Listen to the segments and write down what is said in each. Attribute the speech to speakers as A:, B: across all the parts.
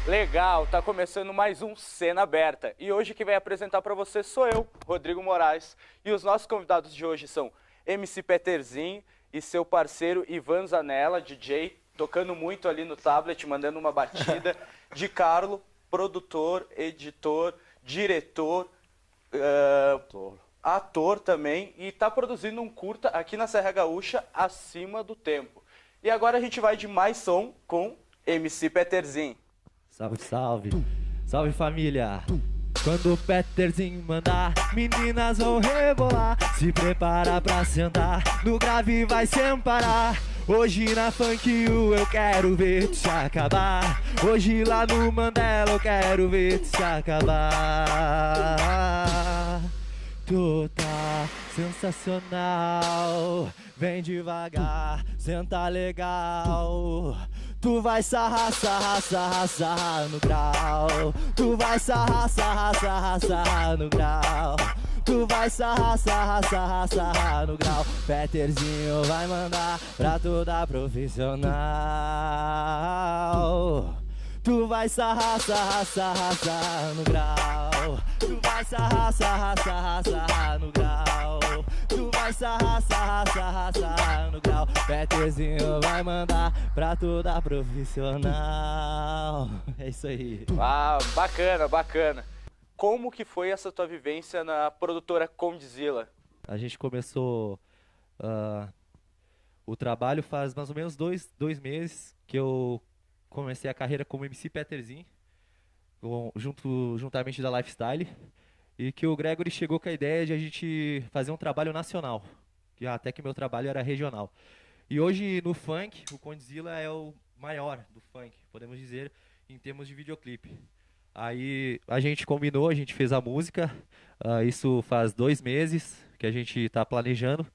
A: Legal, tá começando mais um Cena Aberta. E hoje quem vai apresentar para você sou eu, Rodrigo Moraes. E os nossos convidados de hoje são MC Peterzinho e seu parceiro Ivan Zanella, DJ, tocando muito ali no tablet, mandando uma batida. De Carlo, produtor, editor, diretor, ator também. E tá produzindo um curta aqui na Serra Gaúcha, Acima do Tempo. E agora a gente vai de mais som com MC Peterzinho.
B: Salve, salve, salve família. Quando o Peterzinho mandar, meninas vão rebolar. Se prepara pra sentar, no grave vai sem parar. Hoje na Funk U eu quero ver tu se acabar. Hoje lá no Mandela eu quero ver tu se acabar. Tu tá sensacional, vem devagar, senta legal. Tu vai sarrar, sarrar, sarrar, sarrar no grau. Tu vai sarrar, sarrar, sarrar, sarrar no grau. Tu vai sarrar, sarrar, sarrar, sarrar no grau. Peterzinho vai mandar pra toda profissional. Tu vai sarrar, sarrar, sarrar, sarrar no grau. Tu vai sarrar, sarrar, sarrar, sarrar no grau. Tu vai sarrar, sarrar, sarrar, sarrar no grau. Peterzinho vai mandar pra toda profissional. É isso aí.
A: Ah, bacana, bacana. Como que foi essa tua vivência na produtora Condzilla?
B: A gente começou o trabalho faz mais ou menos dois meses que eu comecei a carreira como MC Peterzinho, juntamente da Lifestyle, e que o Gregory chegou com a ideia de a gente fazer um trabalho nacional, que até que meu trabalho era regional. E hoje no funk, o Condzilla é o maior do funk, podemos dizer, em termos de videoclipe. Aí a gente combinou, a gente fez a música, isso faz 2 meses que a gente está planejando,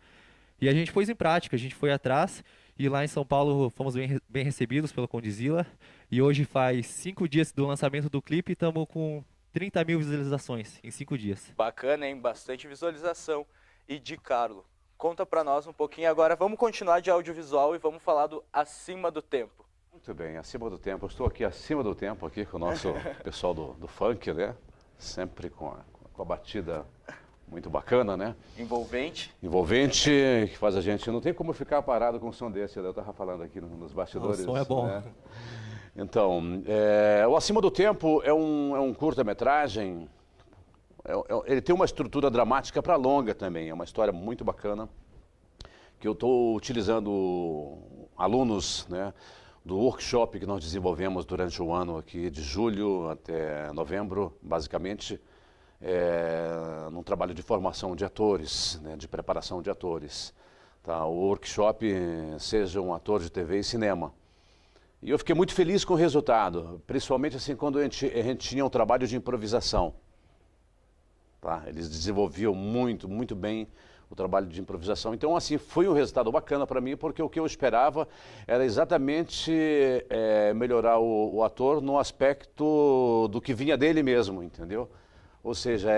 B: e a gente pôs em prática, a gente foi atrás, e lá em São Paulo fomos bem recebidos pelo Condzilla, e hoje faz 5 dias do lançamento do clipe e estamos com 30 mil visualizações em 5 dias.
A: Bacana, hein? Bastante visualização. E de Carlo, conta pra nós um pouquinho agora. Vamos continuar de audiovisual e vamos falar do Acima do Tempo.
C: Muito bem, Acima do Tempo. Eu estou aqui acima do tempo aqui com o nosso pessoal do funk, né? Sempre com a batida muito bacana, né?
A: Envolvente.
C: Envolvente, que faz a gente... Não tem como ficar parado com um som desse, eu estava falando aqui nos bastidores.
B: O som é bom.
C: Né? Então, o Acima do Tempo é um curta-metragem. Ele tem uma estrutura dramática para longa também. É uma história muito bacana, que eu estou utilizando alunos, né, do workshop que nós desenvolvemos durante o ano aqui, de julho até novembro, basicamente, num trabalho de formação de atores, né, de preparação de atores. Tá? O workshop seja um ator de TV e cinema. E eu fiquei muito feliz com o resultado, principalmente assim quando a gente tinha um trabalho de improvisação. Tá? Eles desenvolviam muito bem o trabalho de improvisação. Então, assim, foi um resultado bacana para mim, porque o que eu esperava era exatamente melhorar o ator no aspecto do que vinha dele mesmo, entendeu? Ou seja,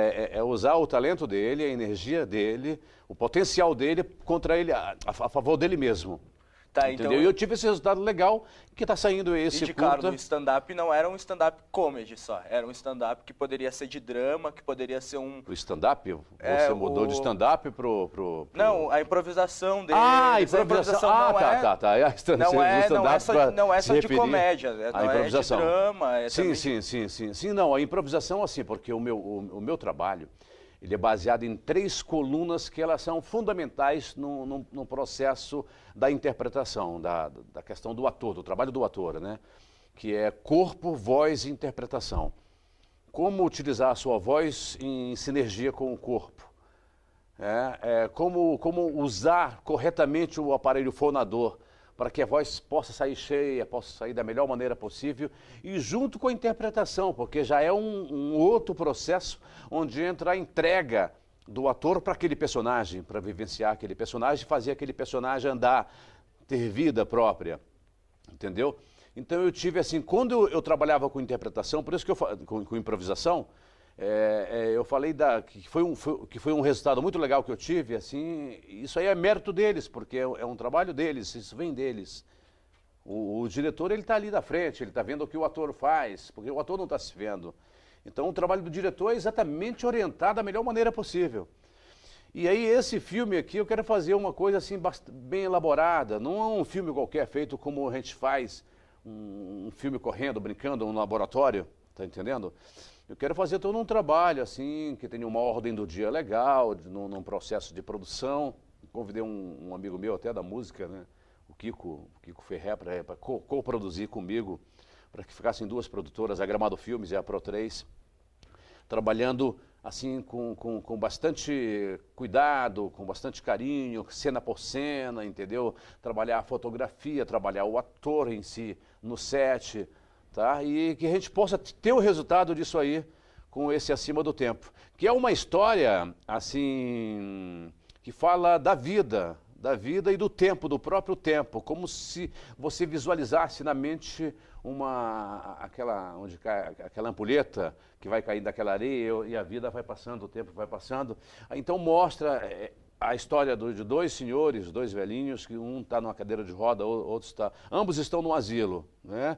C: usar o talento dele, a energia dele, o potencial dele contra ele, a favor dele mesmo.
A: Tá,
C: entendeu?
A: então...
C: E eu tive esse resultado legal que está saindo esse
A: E de Carlo, o stand-up não era um stand-up comedy só, era um stand-up que poderia ser de drama, que poderia ser um...
C: O stand-up? Você mudou de stand-up pro...
A: Não, a improvisação dele...
C: Ah, a improvisação não
A: tá. Não é só de comédia, não é de drama...
C: Sim, não, a improvisação assim, porque o meu trabalho... Ele é baseado em 3 colunas que elas são fundamentais no processo da interpretação, da questão do ator, do trabalho do ator, né? Que é corpo, voz e interpretação. Como utilizar a sua voz em sinergia com o corpo. Como usar corretamente o aparelho fonador para que a voz possa sair cheia, possa sair da melhor maneira possível, e junto com a interpretação, porque já é um outro processo onde entra a entrega do ator para aquele personagem, para vivenciar aquele personagem, fazer aquele personagem andar, ter vida própria, entendeu? Então eu tive assim, quando eu trabalhava com interpretação, por isso que com improvisação, eu falei que foi um resultado muito legal que eu tive, assim, isso aí é mérito deles, porque é um trabalho deles, isso vem deles. O diretor, ele está ali na frente, ele está vendo o que o ator faz, porque o ator não está se vendo. Então, o trabalho do diretor é exatamente orientado da melhor maneira possível. E aí, esse filme aqui, eu quero fazer uma coisa assim, bem elaborada. Não é um filme qualquer feito como a gente faz, um filme correndo, brincando, um laboratório, tá entendendo? Eu quero fazer todo um trabalho, assim, que tenha uma ordem do dia legal, num processo de produção. Convidei um amigo meu até da música, né? O Kiko Ferrer, para co-produzir comigo, para que ficassem duas produtoras, a Gramado Filmes e a Pro3, trabalhando assim com bastante cuidado, com bastante carinho, cena por cena, entendeu? Trabalhar a fotografia, trabalhar o ator em si no set, tá? E que a gente possa ter o resultado disso aí com esse Acima do Tempo, que é uma história assim que fala da vida e do tempo, do próprio tempo, como se você visualizasse na mente aquela ampulheta que vai caindo daquela areia e a vida vai passando, o tempo vai passando. Então mostra a história de dois senhores, dois velhinhos, que um está numa cadeira de roda, outro está... Ambos estão no asilo, né?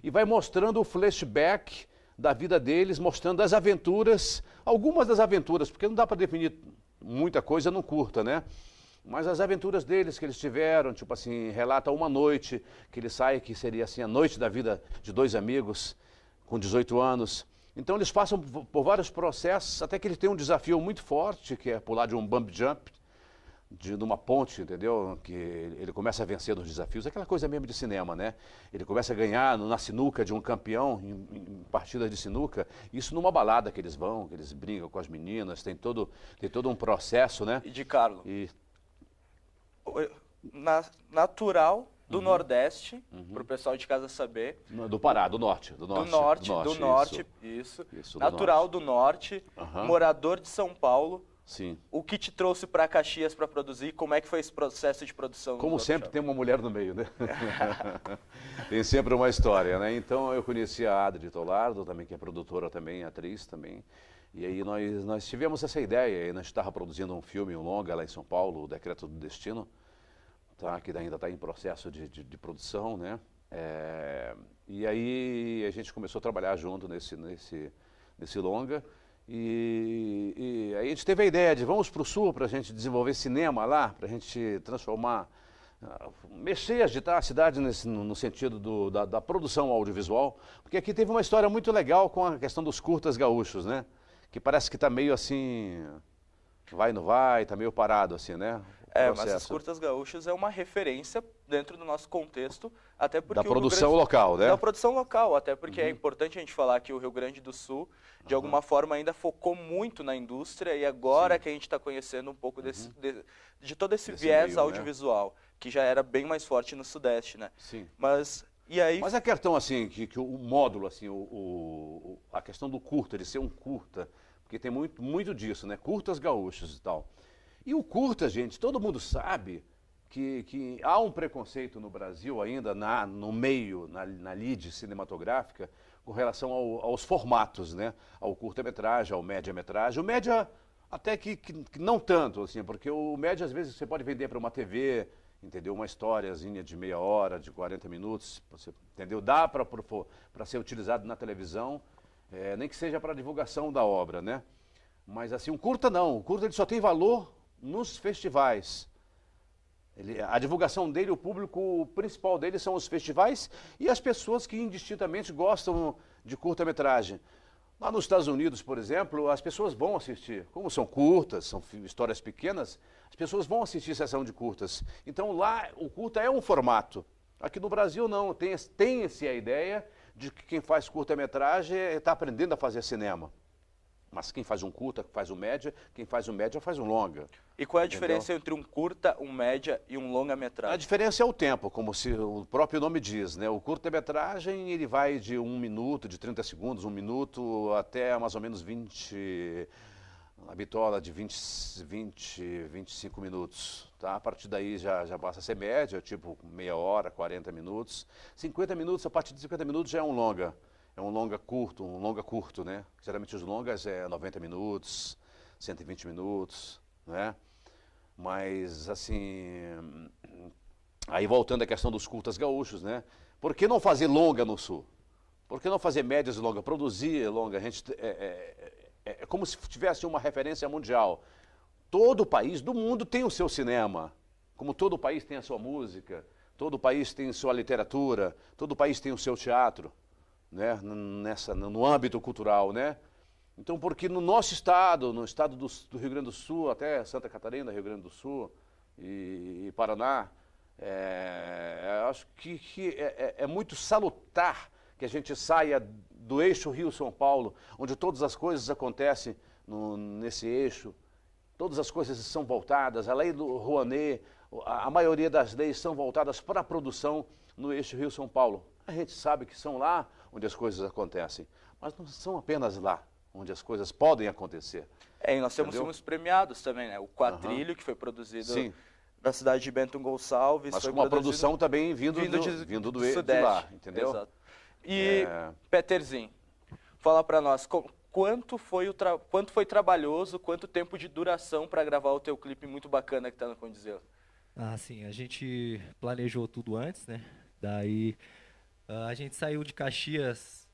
C: E vai mostrando o flashback da vida deles, mostrando as aventuras, algumas das aventuras, porque não dá para definir muita coisa no curta, né? Mas as aventuras deles que eles tiveram, tipo assim, relata uma noite que ele sai, que seria assim a noite da vida de dois amigos com 18 anos. Então eles passam por vários processos, até que eles têm um desafio muito forte, que é pular de um bump jump, de uma ponte, entendeu? Que ele começa a vencer dos desafios, aquela coisa mesmo de cinema, né? Ele começa a ganhar na sinuca de um campeão, em partidas de sinuca, isso numa balada que eles vão, que eles brincam com as meninas, tem todo um processo, né?
A: E de Carlos,
C: E
A: natural do Nordeste, para o pessoal de casa saber.
C: do Pará, do norte.
A: Do norte, isso. Natural do norte, morador de São Paulo.
C: Sim.
A: O que te trouxe para Caxias para produzir? Como é que foi esse processo de produção?
C: Como sempre tem uma mulher no meio, né? Tem sempre uma história, né? Então eu conheci a Adri Tolardo, também, que é produtora também, atriz também. E aí nós tivemos essa ideia, e nós estávamos produzindo um filme, um longa lá em São Paulo, o Decreto do Destino, tá? Que ainda está em processo de produção, né? E aí a gente começou a trabalhar junto nesse longa. E aí a gente teve a ideia de vamos para o sul para a gente desenvolver cinema lá, para a gente transformar, mexer, agitar a cidade no sentido da produção audiovisual, porque aqui teve uma história muito legal com a questão dos curtas gaúchos, né? Que parece que está meio assim, vai não vai, está meio parado assim, né?
A: Mas os curtas gaúchos é uma referência dentro do nosso contexto, até porque
C: da produção local, né?
A: Da produção local, até porque é importante a gente falar que o Rio Grande do Sul, de alguma forma, ainda focou muito na indústria e agora que a gente está conhecendo um pouco de todo esse viés
C: meio,
A: audiovisual, né? Que já era bem mais forte no Sudeste, né?
C: Sim.
A: Mas
C: a questão assim, que o módulo, assim, a questão do curta, de ser um curta, porque tem muito disso, né? Curtas gaúchos e tal. E o curta, gente, todo mundo sabe que há um preconceito no Brasil ainda, no meio, na lide cinematográfica, com relação aos formatos, né? Ao curta-metragem, ao média-metragem. O média até que não tanto, assim, porque o média às vezes você pode vender para uma TV, entendeu? Uma historiazinha de meia hora, de 40 minutos, você, entendeu? Dá para ser utilizado na televisão, nem que seja para divulgação da obra, né? Mas assim, um curta não, o curta ele só tem valor nos festivais. A divulgação dele, o público principal dele são os festivais e as pessoas que indistintamente gostam de curta-metragem. Lá nos Estados Unidos, por exemplo, as pessoas vão assistir. Como são curtas, são histórias pequenas, as pessoas vão assistir sessão de curtas. Então lá o curta é um formato. Aqui no Brasil não, tem-se a ideia de que quem faz curta-metragem está aprendendo a fazer cinema. Mas quem faz um curta, faz um média, quem faz um média, faz um longa.
A: E qual é a diferença entre um curta, um média e um longa-metragem?
C: A diferença é o tempo, como o próprio nome diz, né? O curta-metragem, ele vai de 1 minuto, de 30 segundos, 1 minuto, até mais ou menos 20, a bitola de 25 minutos. Tá? A partir daí já passa a ser média, tipo meia hora, 40 minutos. 50 minutos, a partir de 50 minutos já é um longa. É um longa curto, né? Geralmente os longas é 90 minutos, 120 minutos, né? Mas, assim, Aí voltando à questão dos curtas gaúchos, né? Por que não fazer longa no Sul? Por que não fazer médias e longa? Produzir longa. A gente, é como se tivesse uma referência mundial. Todo país do mundo tem o seu cinema, como todo país tem a sua música, todo país tem a sua literatura, todo país tem o seu teatro, né? No âmbito cultural, né? Então, porque no nosso estado, no estado do Rio Grande do Sul, até Santa Catarina, Rio Grande do Sul e Paraná, acho que é muito salutar que a gente saia do eixo Rio-São Paulo, onde todas as coisas acontecem nesse eixo, todas as coisas são voltadas, a lei do Rouanet, a maioria das leis são voltadas para a produção no eixo Rio-São Paulo. A gente sabe que são lá onde as coisas acontecem, mas não são apenas lá onde as coisas podem acontecer.
A: E nós temos filmes premiados também, né? O Quatrilho, que foi produzido na cidade de Bento Gonçalves.
C: Mas
A: foi
C: com uma produção também vindo do Sudeste, de lá, entendeu?
A: Exato. E, Peterzinho, fala para nós, quanto foi trabalhoso, quanto tempo de duração para gravar o teu clipe muito bacana que tá no Condzilla?
B: Ah, sim, a gente planejou tudo antes, né? Daí a gente saiu de Caxias,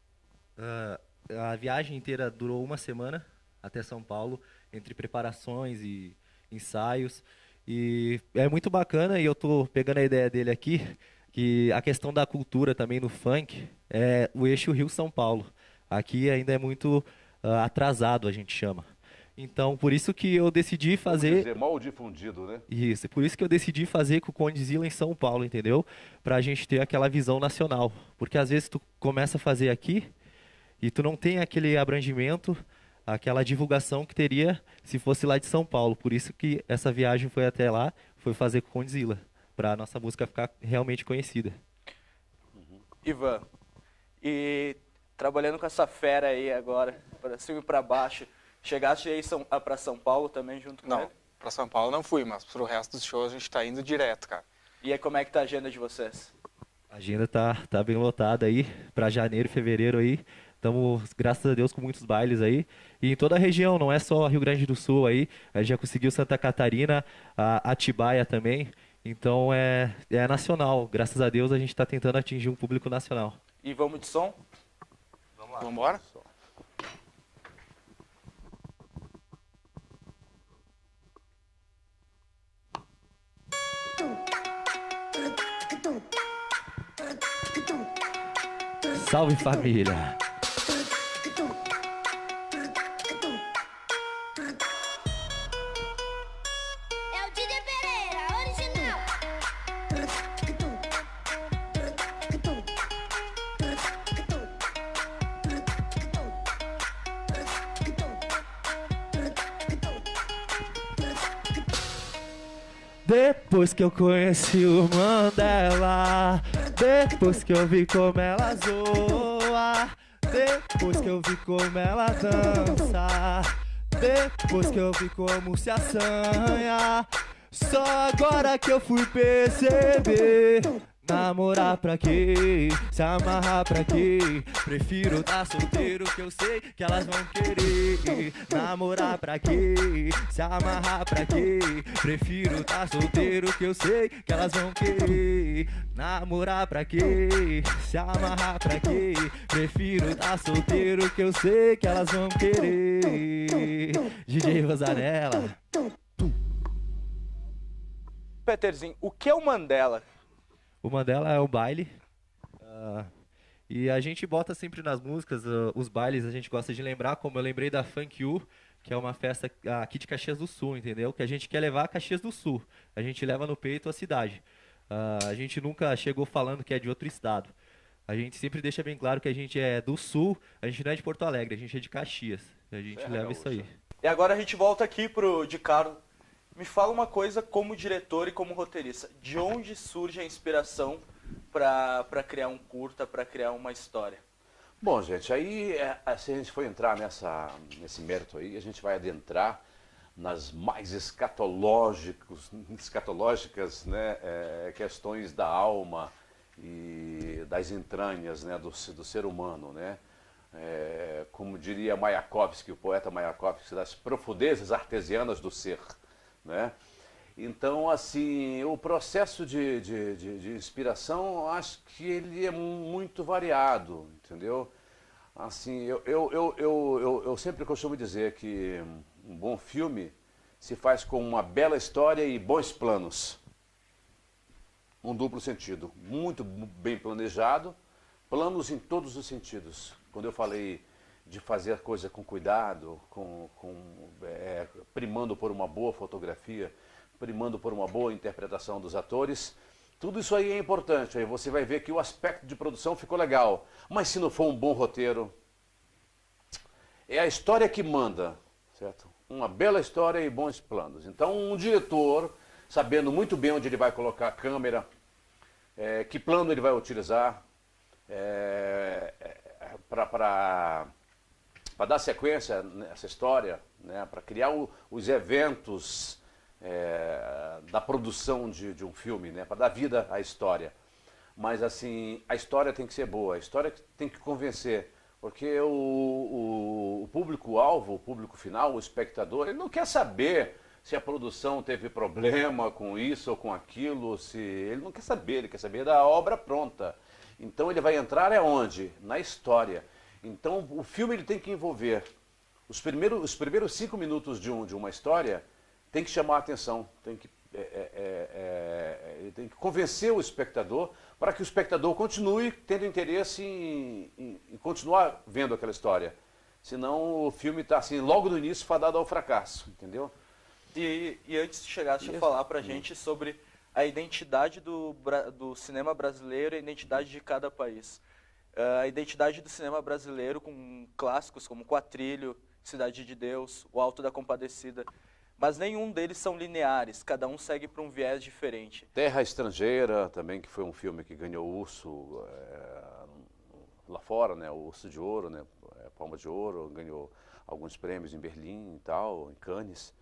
B: a viagem inteira durou uma semana até São Paulo, entre preparações e ensaios. E é muito bacana, e eu tô pegando a ideia dele aqui, que a questão da cultura também no funk é o eixo Rio-São Paulo. Aqui ainda é muito atrasado, a gente chama. Então, por isso que eu decidi fazer...
C: Vamos dizer, mal difundido, né?
B: Isso, por isso que eu decidi fazer com o Condzilla em São Paulo, entendeu? Pra gente ter aquela visão nacional. Porque às vezes tu começa a fazer aqui e tu não tem aquele abrangimento, aquela divulgação que teria se fosse lá de São Paulo. Por isso que essa viagem foi até lá, foi fazer com o Condzilla, pra nossa música ficar realmente conhecida.
A: Ivan, e trabalhando com essa fera aí agora, para cima e para baixo, chegaste aí para São Paulo também junto com ele?
D: Não, para São Paulo não fui, mas pro resto dos shows a gente tá indo direto, cara.
A: E aí, como é que tá a agenda de vocês?
B: A agenda tá bem lotada aí, para janeiro, fevereiro aí. Estamos, graças a Deus, com muitos bailes aí. E em toda a região, não é só Rio Grande do Sul aí. A gente já conseguiu Santa Catarina, Atibaia também. Então é nacional. Graças a Deus a gente está tentando atingir um público nacional.
A: E vamos de som?
D: Vamos lá. Vamos embora?
B: Salve, família!
E: É o Didi Pereira, original.
B: Depois que eu conheci o Mandela, depois que eu vi como ela zoa, depois que eu vi como ela dança, depois que eu vi como se assanha, só agora que eu fui perceber. Namorar pra quê? Se amarrar pra quê? Prefiro tá solteiro que eu sei que elas vão querer. Namorar pra quê? Se amarrar pra quê? Prefiro tá solteiro que eu sei que elas vão querer. Namorar pra quê? Se amarrar pra quê? Prefiro tá solteiro que eu sei que elas vão querer. DJ Rosanella.
A: Peterzinho, o que é o Mandela?
B: O Mandela é o baile. E a gente bota sempre nas músicas, os bailes, a gente gosta de lembrar, como eu lembrei da Funk U, que é uma festa aqui de Caxias do Sul, entendeu? Que a gente quer levar a Caxias do Sul. A gente leva no peito a cidade. A gente nunca chegou falando que é de outro estado. A gente sempre deixa bem claro que a gente é do Sul, a gente não é de Porto Alegre, a gente é de Caxias. A gente leva isso aí.
A: E agora a gente volta aqui pro Di Carlo. Me fala uma coisa como diretor e como roteirista. De onde surge a inspiração para criar um curta, para criar uma história?
C: Bom, gente, aí se a gente for entrar nesse mérito aí, a gente vai adentrar nas mais escatológicas, né, questões da alma e das entranhas, né, do ser humano, né? Como diria Mayakovsky, o poeta Mayakovsky, das profundezas artesianas do ser, né? Então, assim, o processo de inspiração, acho que ele é muito variado, entendeu? Assim, eu sempre costumo dizer que um bom filme se faz com uma bela história e bons planos. Um duplo sentido, muito bem planejado, planos em todos os sentidos. Quando eu falei de fazer a coisa com cuidado, primando por uma boa fotografia, primando por uma boa interpretação dos atores, tudo isso aí é importante. Aí você vai ver que o aspecto de produção ficou legal. Mas se não for um bom roteiro, é a história que manda, certo? Uma bela história e bons planos. Então, um diretor, sabendo muito bem onde ele vai colocar a câmera, que plano ele vai utilizar, para dar sequência nessa história, né? Para criar os eventos da produção de um filme, né? Para dar vida à história. Mas assim, a história tem que ser boa, a história tem que convencer, porque o público-alvo, o público final, o espectador, ele não quer saber se a produção teve problema com isso ou com aquilo, ele não quer saber, ele quer saber da obra pronta. Então ele vai entrar onde? Na história. Então o filme ele tem que envolver os primeiros 5 minutos de uma história, tem que chamar a atenção, tem que convencer o espectador para que o espectador continue tendo interesse em continuar vendo aquela história. Senão o filme está assim, logo no início, fadado ao fracasso, entendeu?
A: E antes de chegar, deixa eu falar pra gente sobre a identidade do cinema brasileiro e a identidade de cada país. A identidade do cinema brasileiro com clássicos como Quatrilho, Cidade de Deus, O Alto da Compadecida, mas nenhum deles são lineares, cada um segue para um viés diferente.
C: Terra Estrangeira também, que foi um filme que ganhou o Urso lá fora, né? O Urso de Ouro, né? Palma de Ouro, ganhou alguns prêmios em Berlim e tal, em Cannes.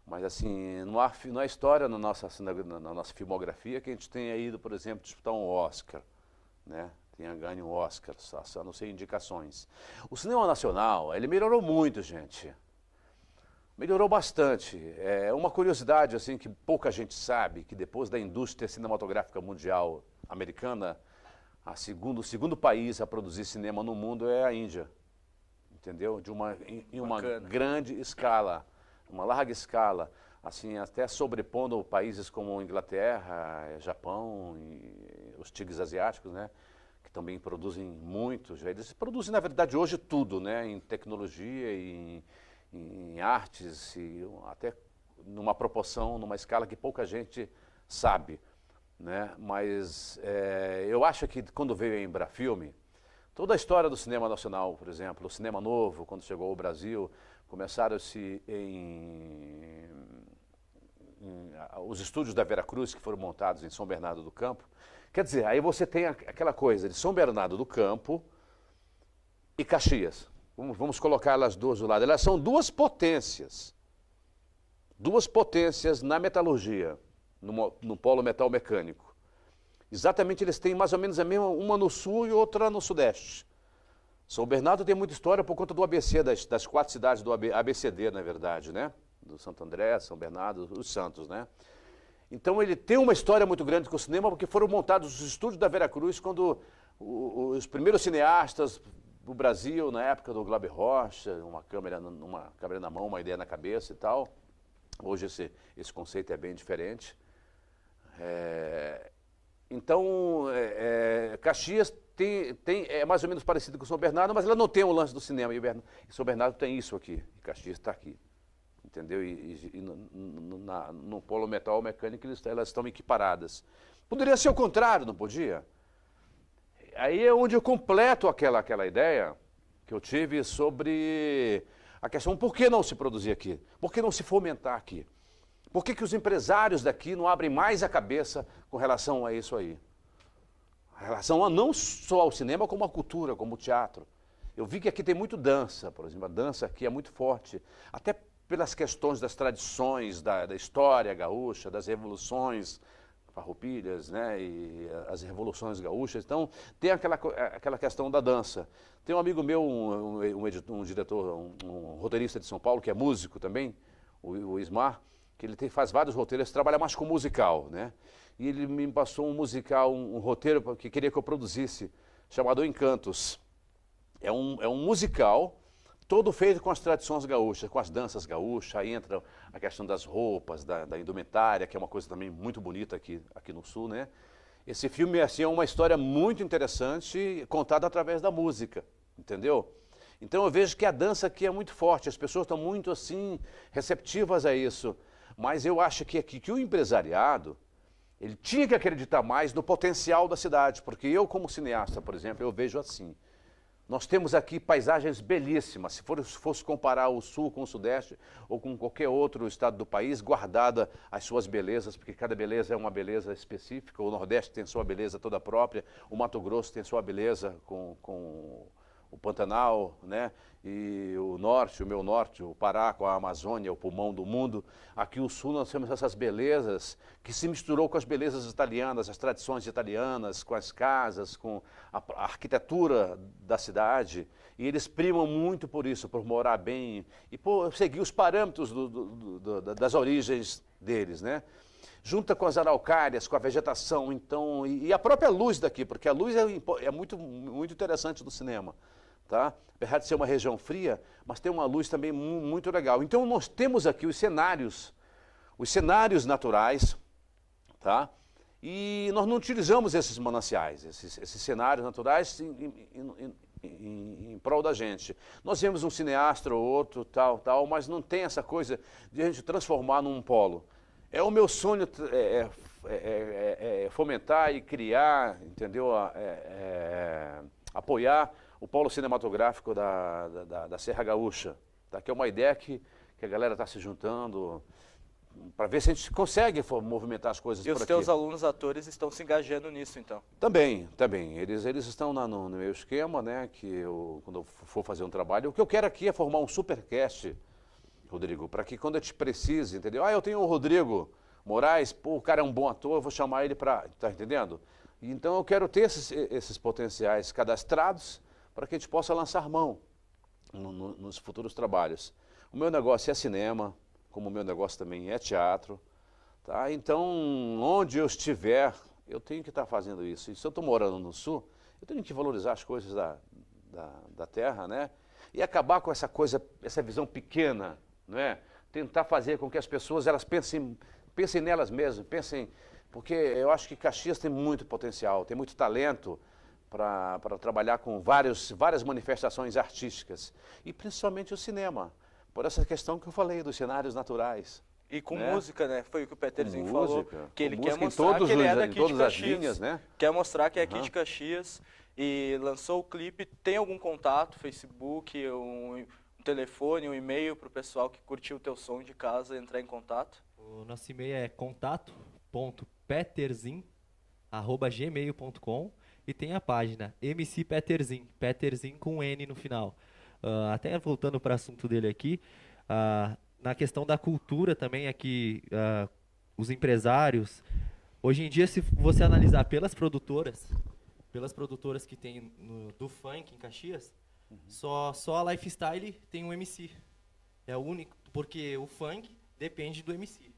C: Mas assim, não há história na nossa filmografia que a gente tenha ido, por exemplo, disputar um Oscar, né? Tenha ganho um Oscar, a não ser indicações. O cinema nacional, ele melhorou muito, gente. Melhorou bastante. Uma curiosidade assim que pouca gente sabe, que depois da indústria cinematográfica mundial americana, o segundo país a produzir cinema no mundo é a Índia. Entendeu? Em uma grande escala, uma larga escala, assim, até sobrepondo países como Inglaterra, Japão, e os tigres asiáticos, né? Que também produzem muito. Eles produzem, na verdade, hoje tudo, né? Em tecnologia, em artes, e até numa proporção, numa escala que pouca gente sabe, né? Mas eu acho que quando veio a Embrafilme, toda a história do cinema nacional, por exemplo, o cinema novo, quando chegou ao Brasil, começaram-se os estúdios da Veracruz, que foram montados em São Bernardo do Campo. Quer dizer, aí você tem aquela coisa de São Bernardo do Campo e Caxias. Vamos colocar elas duas do lado. Elas são duas potências na metalurgia, no polo metal mecânico. Exatamente, eles têm mais ou menos a mesma, uma no sul e outra no sudeste. São Bernardo tem muita história por conta do ABC, das 4 cidades do ABCD, na verdade, né? Do Santo André, São Bernardo, os Santos, né? Então ele tem uma história muito grande com o cinema, porque foram montados os estúdios da Veracruz quando os primeiros cineastas do Brasil, na época do Glauber Rocha, uma câmera na mão, uma ideia na cabeça e tal. Hoje esse conceito é bem diferente. Então, Caxias é mais ou menos parecido com São Bernardo, mas ela não tem o lance do cinema. E São Bernardo tem isso aqui, e Caxias está aqui. Entendeu? E no polo metal mecânico elas estão equiparadas. Poderia ser o contrário, não podia? Aí é onde eu completo aquela ideia que eu tive sobre a questão, por que não se produzir aqui? Por que não se fomentar aqui? Por que os empresários daqui não abrem mais a cabeça com relação a isso aí? A relação não só ao cinema, como à cultura, como ao teatro. Eu vi que aqui tem muito dança, por exemplo, a dança aqui é muito forte, até pelas questões das tradições, da história gaúcha, das revoluções farroupilhas, né, e as revoluções gaúchas. Então, tem aquela questão da dança. Tem um amigo meu, um diretor, um roteirista de São Paulo, que é músico também, o Ismar, que ele faz vários roteiros, trabalha mais com musical, né? E ele me passou um musical, um roteiro que queria que eu produzisse, chamado Encantos. É um musical todo feito com as tradições gaúchas, com as danças gaúchas. Aí entra a questão das roupas, da indumentária, que é uma coisa também muito bonita aqui no Sul, né? Esse filme assim, é uma história muito interessante, contada através da música, entendeu? Então eu vejo que a dança aqui é muito forte, as pessoas estão muito assim receptivas a isso. Mas eu acho que o empresariado, ele tinha que acreditar mais no potencial da cidade, porque eu como cineasta, por exemplo, eu vejo assim. Nós temos aqui paisagens belíssimas, se fosse comparar o Sul com o Sudeste ou com qualquer outro estado do país, guardada as suas belezas, porque cada beleza é uma beleza específica, o Nordeste tem sua beleza toda própria, o Mato Grosso tem sua beleza com o Pantanal, né? E o Norte, o meu Norte, o Pará com a Amazônia, o pulmão do mundo. Aqui o Sul nós temos essas belezas que se misturou com as belezas italianas, as tradições italianas, com as casas, com a arquitetura da cidade. E eles primam muito por isso, por morar bem e por seguir os parâmetros das origens deles, né? Junta com as araucárias, com a vegetação, então, e a própria luz daqui, porque a luz é muito, muito interessante do cinema. Tá? Apesar de ser uma região fria, mas tem uma luz também muito legal. Então nós temos aqui os cenários naturais, tá? E nós não utilizamos esses mananciais, esses cenários naturais em prol da gente. Nós vemos um cineasta ou outro, tal, mas não tem essa coisa de a gente transformar num polo. É o meu sonho fomentar e criar, entendeu? Apoiar o polo cinematográfico da Serra Gaúcha, tá? Que é uma ideia que a galera está se juntando para ver se a gente consegue movimentar as coisas por aqui.
A: E os teus alunos atores estão se engajando nisso, então?
C: Também. Eles estão no meu esquema, né? Que quando eu for fazer um trabalho, o que eu quero aqui é formar um supercast, Rodrigo, para que quando eu te precise, entendeu? Eu tenho o Rodrigo Moraes, pô, o cara é um bom ator, eu vou chamar ele para, tá entendendo? Então eu quero ter esses potenciais cadastrados para que a gente possa lançar mão nos futuros trabalhos. O meu negócio é cinema, como o meu negócio também é teatro, tá? Então, onde eu estiver, eu tenho que estar fazendo isso. E se eu estou morando no Sul, eu tenho que valorizar as coisas da terra, né? E acabar com essa coisa, essa visão pequena, né? Tentar fazer com que as pessoas elas pensem nelas mesmas, porque eu acho que Caxias tem muito potencial, tem muito talento para trabalhar com várias manifestações artísticas, e principalmente o cinema, por essa questão que eu falei dos cenários naturais.
A: E com
C: né?
A: música, né? Foi o que o Peterzinho falou, que ele quer
C: música
A: mostrar que ele é daqui de
C: todas as
A: Caxias.
C: linhas, né?
A: Quer mostrar que é aqui de Caxias e lançou o clipe. Tem algum contato, Facebook, um telefone, um e-mail para o pessoal que curtiu o teu som de casa entrar em contato?
B: O nosso e-mail é contato.peterzin@gmail.com e tem a página MC Peterzin, Peterzin com N no final. Até voltando para o assunto dele aqui, na questão da cultura também aqui, os empresários, hoje em dia se você analisar pelas produtoras que tem do funk em Caxias, só a Lifestyle tem um MC. É o único, porque o funk depende do MC.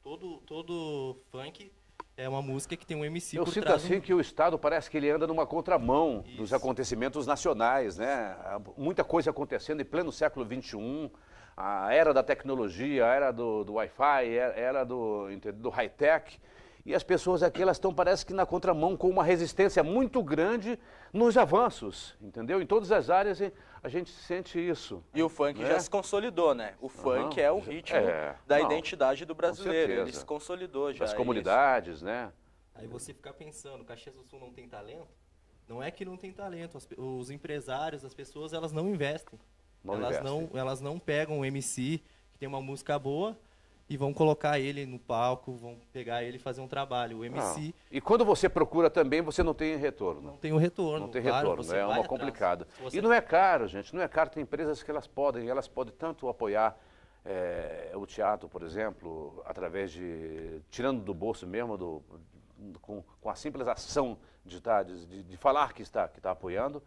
B: Todo funk é uma música que tem um MC
C: Eu
B: por
C: sinto
B: trás.
C: assim que o Estado parece que ele anda numa contramão dos
B: Isso.
C: acontecimentos nacionais, né? Muita coisa acontecendo em pleno século XXI, a era da tecnologia, a era do Wi-Fi, a era do high-tech, e as pessoas aqui elas estão, parece que na contramão, com uma resistência muito grande nos avanços, entendeu? Em todas as áreas a gente sente isso.
A: E o funk
C: né?
A: já se consolidou, né? O funk é o ritmo da
C: não,
A: identidade do brasileiro.
C: certeza.
A: Ele se consolidou já.
C: Das comunidades, né?
B: Aí você fica pensando, Caxias do Sul não tem talento? Não é que não tem talento, os empresários, as pessoas, elas não investem. Elas não pegam um MC que tem uma música boa e vão colocar ele no palco, vão pegar ele e fazer um trabalho. O MC...
C: E quando você procura também, você não tem retorno.
B: Não tem o retorno.
C: Não tem
B: claro,
C: retorno,
B: você
C: é
B: vai
C: uma
B: atrás.
C: complicada.
B: Você...
C: E não é caro, gente, não é caro. Tem empresas que elas podem tanto apoiar o teatro, por exemplo, através tirando do bolso mesmo, com a simples ação de falar que está apoiando,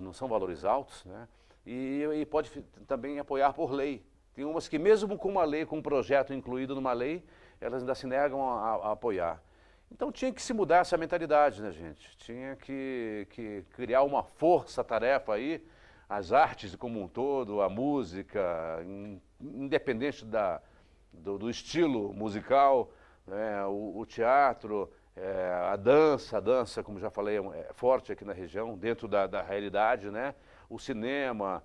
C: não são valores altos, né? E pode também apoiar por lei. Tem umas que mesmo com uma lei, com um projeto incluído numa lei, elas ainda se negam a apoiar. Então tinha que se mudar essa mentalidade, né, gente? Tinha que criar uma força-tarefa aí, as artes como um todo, a música, independente do estilo musical, né, o teatro, a dança, como já falei, é forte aqui na região, dentro da realidade, né? O cinema,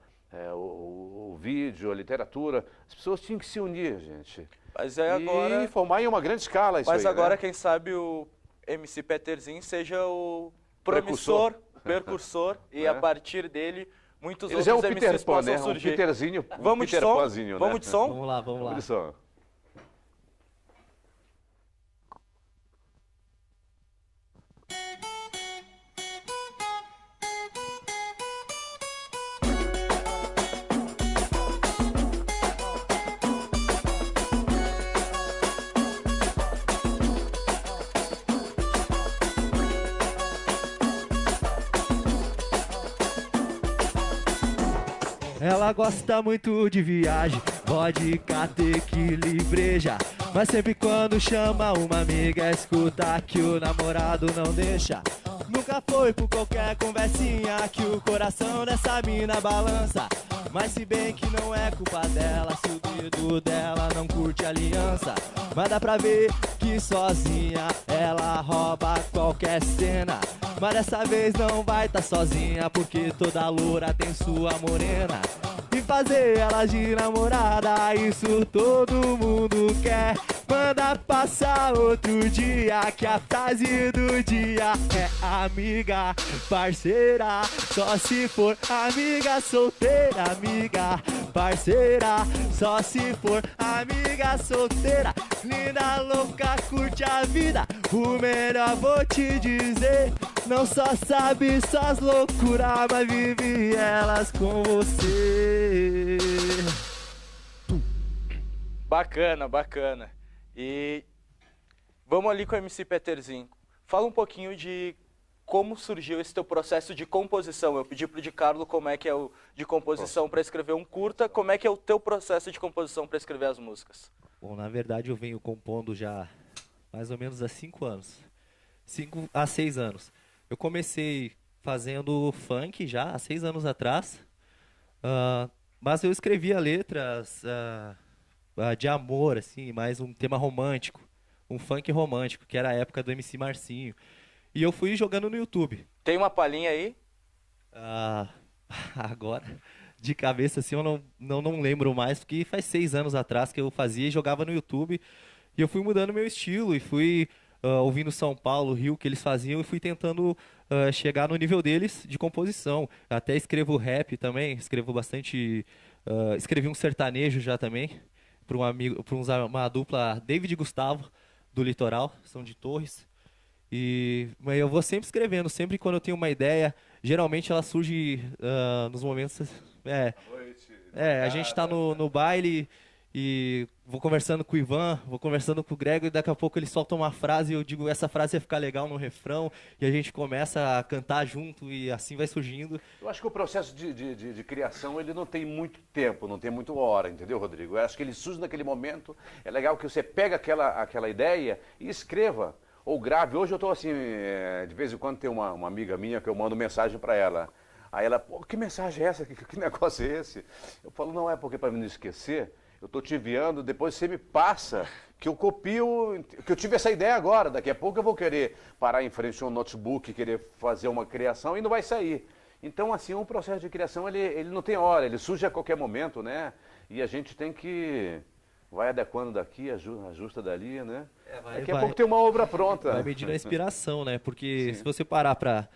C: o vídeo, a literatura, as pessoas tinham que se unir, gente.
A: Mas é agora...
C: E formar em uma grande escala isso
A: Mas
C: aí,
A: agora,
C: né?
A: quem sabe, o MC Peterzinho seja o
C: Precursor.
A: precursor, e
C: É.
A: a partir dele, muitos
C: Eles é um
A: outros
C: Peter
A: MCs
C: Pan,
A: possam
C: né? Um
A: surgir.
C: Peterzinho,
A: Vamos de
C: Peter
A: som?
C: Panzinho, né?
A: Vamos de som?
B: Vamos lá, vamos lá.
C: Vamos de som.
B: Ela gosta muito de viagem, vodka, tequila e breja. Mas sempre quando chama uma amiga, escuta que o namorado não deixa. Nunca foi por qualquer conversinha que o coração dessa mina balança. Mas se bem que não é culpa dela, se o dedo dela não curte aliança. Mas dá pra ver que sozinha ela rouba qualquer cena. Mas dessa vez não vai tá sozinha, porque toda loura tem sua morena. E fazer ela de namorada, isso todo mundo quer. Manda passar outro dia, que a frase do dia é amiga, parceira. Só se for amiga solteira, amiga, parceira. Só se for amiga solteira, linda, louca, curte a vida. O melhor vou te dizer, não só sabe suas loucuras, mas vive elas com você.
A: Bacana, bacana. E vamos ali com o MC Peterzinho. Fala um pouquinho de como surgiu esse teu processo de composição. Eu pedi pro Di Carlo como é que é o de composição para escrever um curta, como é que é o teu processo de composição para escrever as músicas?
B: Bom, na verdade eu venho compondo já mais ou menos há 5 anos. 5 a 6 anos. Eu comecei fazendo funk já há 6 anos atrás, mas eu escrevia letras de amor, assim, mais um tema romântico, um funk romântico, que era a época do MC Marcinho. E eu fui jogando no YouTube.
A: Tem uma palhinha aí?
B: Agora, de cabeça, assim, eu não lembro mais, porque faz 6 anos atrás que eu fazia e jogava no YouTube. E eu fui mudando meu estilo e fui ouvindo São Paulo, Rio, que eles faziam, e fui tentando chegar no nível deles de composição. Até escrevo rap também, escrevo bastante... escrevi um sertanejo já também, para um amigo, para uma dupla, David e Gustavo, do Litoral, são de Torres. Mas eu vou sempre escrevendo, sempre quando eu tenho uma ideia, geralmente ela surge nos momentos... a gente está no baile e vou conversando com o Ivan, vou conversando com o Grego e daqui a pouco eles soltam uma frase e eu digo, essa frase vai ficar legal no refrão, e a gente começa a cantar junto e assim vai surgindo.
C: Eu acho que o processo de criação, ele não tem muito tempo, não tem muito hora, entendeu, Rodrigo? Eu acho que ele surge naquele momento, é legal que você pega aquela ideia e escreva, ou grave. Hoje eu estou assim, de vez em quando tem uma amiga minha que eu mando mensagem para ela. Aí ela, pô, que mensagem é essa? Que negócio é esse? Eu falo, não é porque para me não esquecer, eu estou te enviando, depois você me passa, que eu copio, que eu tive essa ideia agora. Daqui a pouco eu vou querer parar em frente a um notebook, querer fazer uma criação e não vai sair. Então, assim, um processo de criação, ele não tem hora, ele surge a qualquer momento, né? E a gente tem que... vai adequando daqui, ajusta dali, né? Daqui a pouco tem uma obra pronta.
B: Vai medindo a inspiração, né? Porque
C: Sim.
B: se você parar pra...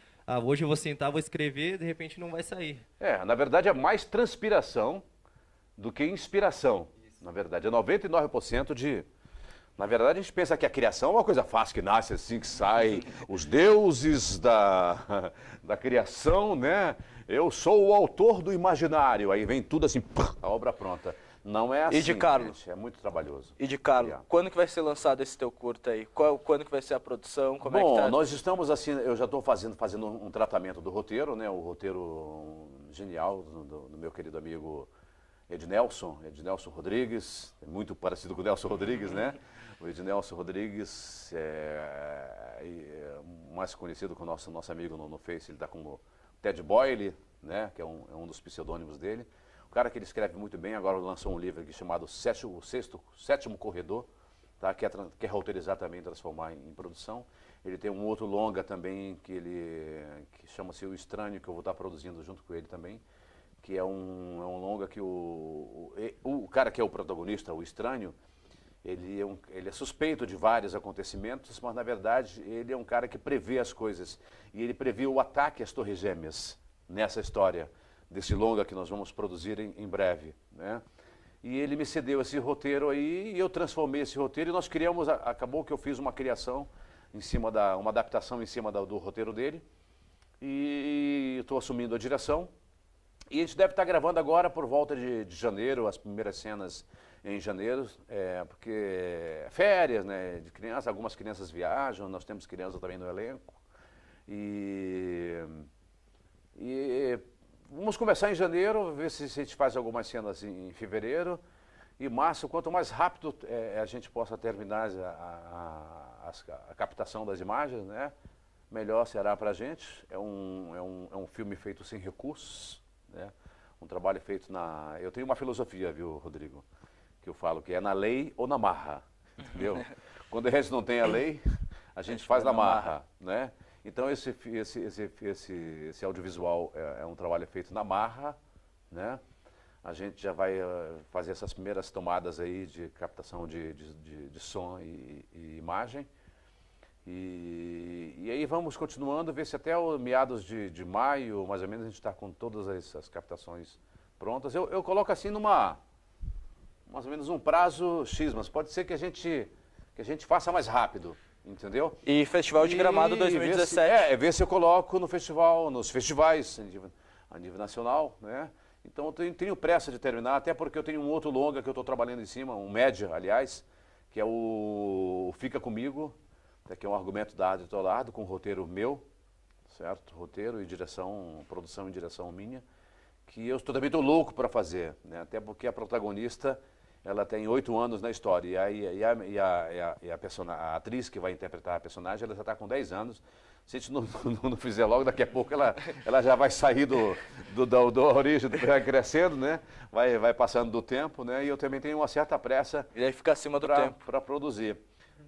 B: hoje eu vou sentar, vou escrever, de repente não vai sair.
C: Na verdade é mais transpiração do que inspiração. Na verdade, é 99% de... Na verdade, a gente pensa que a criação é uma coisa fácil, que nasce assim, que sai os deuses da criação, né? Eu sou o autor do imaginário. Aí vem tudo assim, a obra pronta. Não é assim,
A: E de Carlo?
C: gente, é muito trabalhoso.
A: E de Carlo,
C: Yeah.
A: quando que vai ser lançado esse teu curta aí? Quando que vai ser a produção? Como é
C: Bom,
A: que tá?
C: nós estamos assim, eu já estou fazendo um tratamento do roteiro, né? O roteiro genial do meu querido amigo Ednelson Rodrigues, é muito parecido com o Nelson Rodrigues, né? O Ednelson Rodrigues, mais conhecido com o nosso amigo no Face, ele está como Ted Boyle, né? Que é um dos pseudônimos dele. O cara que ele escreve muito bem, agora lançou um livro aqui chamado Sétimo Corredor, tá? Quer roteirizar também, transformar em produção. Ele tem um outro longa também que chama-se O Estranho, que eu vou estar produzindo junto com ele também, que é um longa que o cara que é o protagonista, o Estranho, ele é suspeito de vários acontecimentos, mas na verdade ele é um cara que prevê as coisas. E ele previu o ataque às Torres Gêmeas nessa história desse longa que nós vamos produzir em breve, né? E ele me cedeu esse roteiro aí e eu transformei esse roteiro e nós criamos, acabou que eu fiz uma criação uma adaptação em cima do roteiro dele e estou assumindo a direção. E a gente deve estar gravando agora por volta de janeiro, as primeiras cenas em janeiro, porque férias, né, de crianças, algumas crianças viajam, nós temos crianças também no elenco. E vamos começar em janeiro, ver se a gente faz algumas cenas em fevereiro. E março, quanto mais rápido a gente possa terminar a captação das imagens, né, melhor será para a gente. É um filme feito sem recursos, né, um trabalho feito Eu tenho uma filosofia, viu, Rodrigo, que eu falo que é na lei ou na marra, entendeu? Quando a gente não tem a lei, a gente faz na marra, né? Então esse audiovisual é um trabalho feito na marra, né? A gente já vai fazer essas primeiras tomadas aí de captação de som e imagem. E aí vamos continuando, ver se até o meados de maio, mais ou menos, a gente está com todas essas captações prontas. Eu coloco assim mais ou menos um prazo X, mas pode ser que a gente faça mais rápido, entendeu?
A: E Festival de Gramado 2017.
C: Ver se eu coloco nos festivais a nível nacional, né? Então eu tenho pressa de terminar, até porque eu tenho um outro longa que eu estou trabalhando em cima, um média, aliás, que é o Fica Comigo, que é um argumento da Adri Tolardo, com roteiro meu, certo? Roteiro e direção, produção e direção minha, que eu também estou louco para fazer, né? Até porque a protagonista, ela tem 8 anos na história, a atriz que vai interpretar a personagem, ela já está com 10 anos. Se a gente não fizer logo, daqui a pouco ela já vai sair da origem, vai crescendo, né? Vai passando do tempo, né? E eu também tenho uma certa pressa.
A: E aí fica acima do tempo.
C: Para produzir.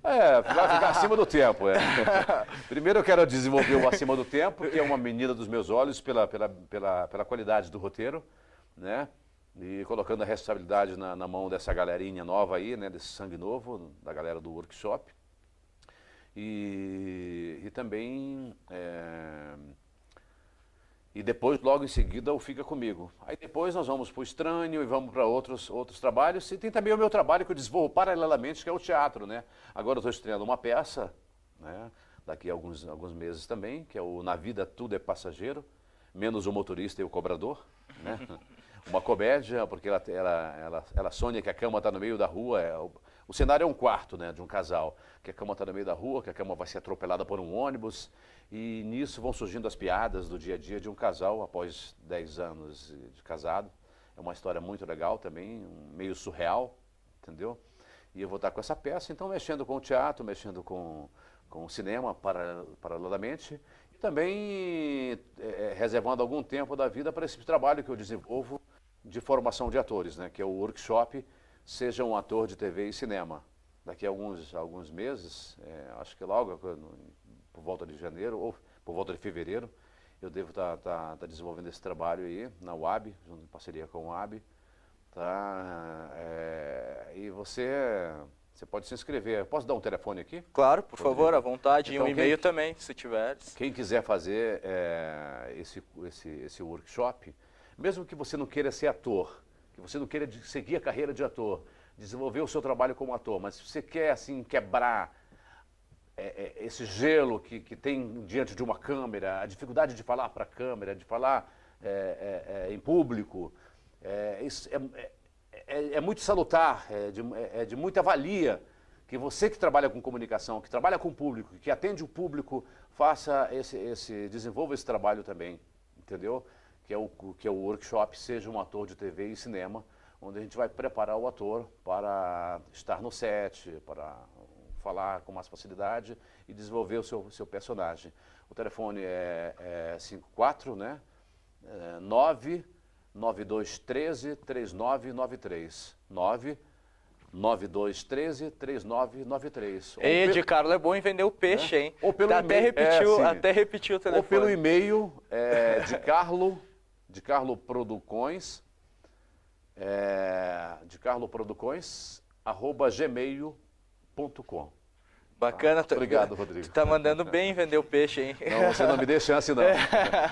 C: Vai ficar acima do tempo. Primeiro eu quero desenvolver o acima do tempo, que é uma menina dos meus olhos pela qualidade do roteiro, né? E colocando a responsabilidade na mão dessa galerinha nova aí, né? Desse sangue novo, da galera do workshop. E também, e depois, logo em seguida, o Fica Comigo. Aí depois nós vamos para o Estranho e vamos para outros trabalhos. E tem também o meu trabalho que eu desenvolvo paralelamente, que é o teatro, né? Agora eu estou estreando uma peça, né? Daqui a alguns meses também, que é o Na Vida Tudo é Passageiro, menos o motorista e o cobrador, né? Uma comédia, porque ela sonha que a cama está no meio da rua. O cenário é um quarto, né, de um casal, que a cama está no meio da rua, que a cama vai ser atropelada por um ônibus, e nisso vão surgindo as piadas do dia a dia de um casal após 10 anos de casado. É uma história muito legal também, meio surreal, entendeu? E eu vou estar com essa peça, então mexendo com o teatro, mexendo com o cinema paralelamente, e também reservando algum tempo da vida para esse trabalho que eu desenvolvo de formação de atores, né, que é o workshop Seja um Ator de TV e Cinema. Daqui a alguns meses, acho que logo por volta de janeiro ou por volta de fevereiro, eu devo estar desenvolvendo esse trabalho aí na UAB, junto em parceria com a UAB. Tá? E você pode se inscrever. Posso dar um telefone aqui?
A: Claro, por favor, à vontade.
C: Então,
A: e um e-mail também, se tiveres.
C: Quem quiser fazer esse workshop, mesmo que você não queira ser ator, que você não queira seguir a carreira de ator, desenvolver o seu trabalho como ator, mas se você quer assim quebrar esse gelo que tem diante de uma câmera, a dificuldade de falar para a câmera, de falar em público, isso é muito salutar, é de muita valia que você que trabalha com comunicação, que trabalha com o público, que atende o público, desenvolva esse trabalho também, entendeu? Que é o workshop Seja um Ator de TV e Cinema, onde a gente vai preparar o ator para estar no set, para falar com mais facilidade e desenvolver o seu personagem. O telefone é 54, né? 99213-3993. 99213-3993.
A: Ei, de Carlos é bom em vender o peixe, hein?
C: Ou pelo
A: até
C: e-mail,
A: até repetiu o telefone.
C: Ou pelo e-mail de Carlo Producões, @gmail.com.
A: Bacana.
C: Obrigado, Rodrigo.
A: Tu tá mandando bem vender o peixe, hein?
C: Não, você não me dê chance, não.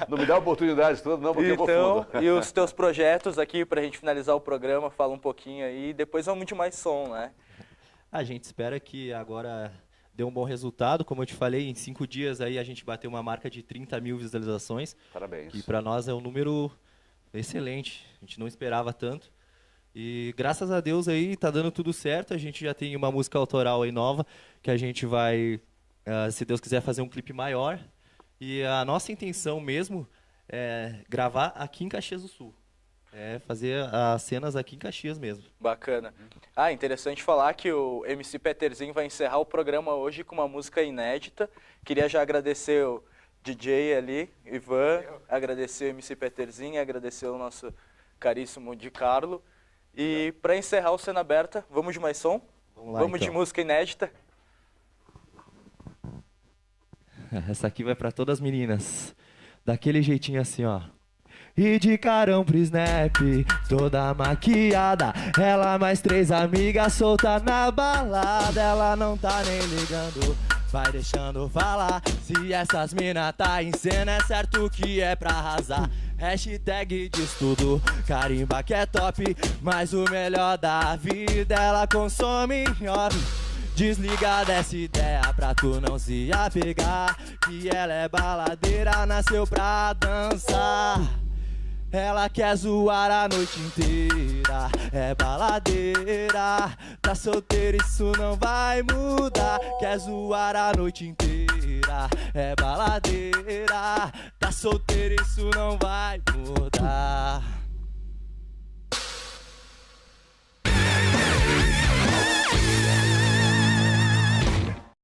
C: Não me dá oportunidade toda, não, porque eu vou fundo.
A: E os teus projetos aqui, pra gente finalizar o programa, fala um pouquinho aí, depois vamos de mais som, né?
B: A gente espera que agora dê um bom resultado. Como eu te falei, em 5 dias aí a gente bateu uma marca de 30 mil visualizações.
C: Parabéns.
B: Que para nós é um número excelente. A gente não esperava tanto. E graças a Deus aí tá dando tudo certo. A gente já tem uma música autoral aí nova, que a gente vai, se Deus quiser, fazer um clipe maior. E a nossa intenção mesmo é gravar aqui em Caxias do Sul. É fazer as cenas aqui em Caxias mesmo.
A: Bacana. Ah, interessante falar que o MC Peterzinho vai encerrar o programa hoje com uma música inédita. Queria já agradecer o DJ ali, Ivan, agradecer o MC Peterzinho, agradecer o nosso caríssimo de Carlo. E para encerrar o Cena Aberta, vamos de mais som?
B: Vamos lá,
A: Vamos de
B: então.
A: música inédita?
B: Essa aqui vai pra todas as meninas. Daquele jeitinho assim, ó. E de carão pro snap, toda maquiada. Ela mais 3 amigas solta na balada. Ela não tá nem ligando, vai deixando falar. Se essas mina tá em cena, é certo que é pra arrasar. Hashtag diz tudo, carimba que é top. Mas o melhor da vida ela consome, ó. Desliga dessa ideia pra tu não se apegar, que ela é baladeira, nasceu pra dançar. Ela quer zoar a noite inteira, é baladeira. Tá solteira, isso não vai mudar. Quer zoar a noite inteira, é baladeira. Tá solteira, isso não vai mudar.